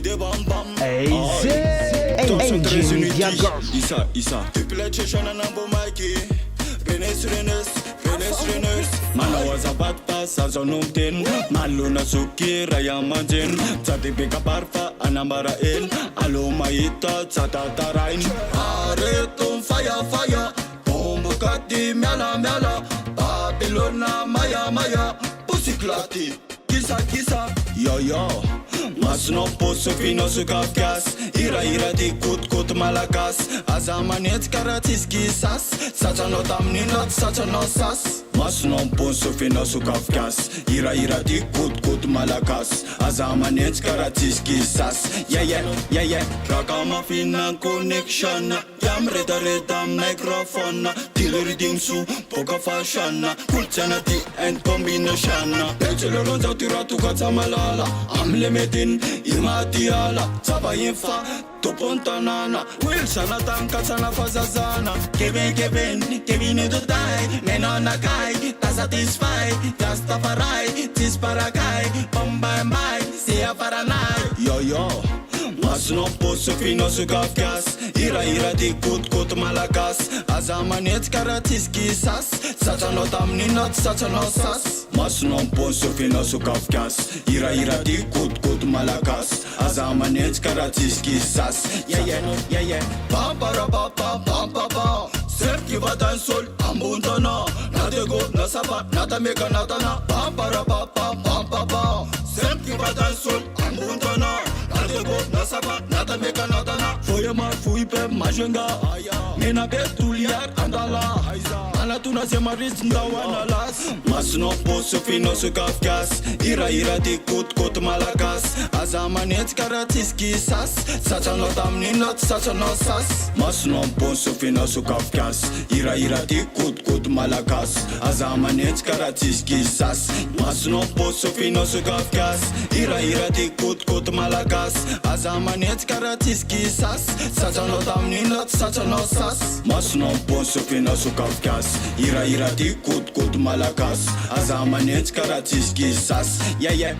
de bam bam. Isa DUPLATE shana nambo Mikey. Renes Mana was a bad pass as on umtin. Maluna suki raya manjin. Zati pika barfa anambara el. Alo maita zata tarain. Aretum fire. Bombo kati miala. Babylona maya. Pusiklati. Kisa. Yo. Mas no posso fino su kafkas. Ira di kut malakas. Azamanet karatis kisas. Sacha no tamninot, sacha no sas. Mas no posso fino su kafkas. Ira di kut malakas. Azamanet karatis kisas. Yeah. Rakama fina connection. Yam reda microphone. Dealer ding su poka fashion. Kulchana di and combination. Bachelor on zatiratu katsamalala. I'm limiting imatiala. Saba infa topontanana. Wilsana tanka sana fazazana. Kevin to die. Men on a guy. Ta satisfied. Rastafari. Tisparagai. Bombay. See a faranai. Yo. Mas no posso fino su kafkas. Ira di kut malakas. Azamanet karatis kisas. Sacha no tamninot, sacha no sas. Mas no posso fino su kafkas. Ira di kut malakas. Azamanet karatis kisas. Yeah. Pam para. Serki vatan sol ambundana. Nadego nasapa natameka natana. Pam para. Serki vatan sol ambundana. Nadego nasapa natameka natana. Foyama fuipe majenga. Nena betuliar andala. Ana tuna se maris ndawana las. Mas no posso fino su kafkas. Ira di kut malakas. Azamanet karatis kisas. Sacha no tamninot, sacha no sas. Mas no posso fino su kafkas. Ira di kut malakas. Azamanet karatis kisas. Mas no posso fino su kafkas. Ira di kut malakas. Azamanet karatis kisas. Sacha no tamninot, sacha no sas. Mas no posso fino su kafkas. Ira di kut malakas. Azamanet karatis kisas. Yeah.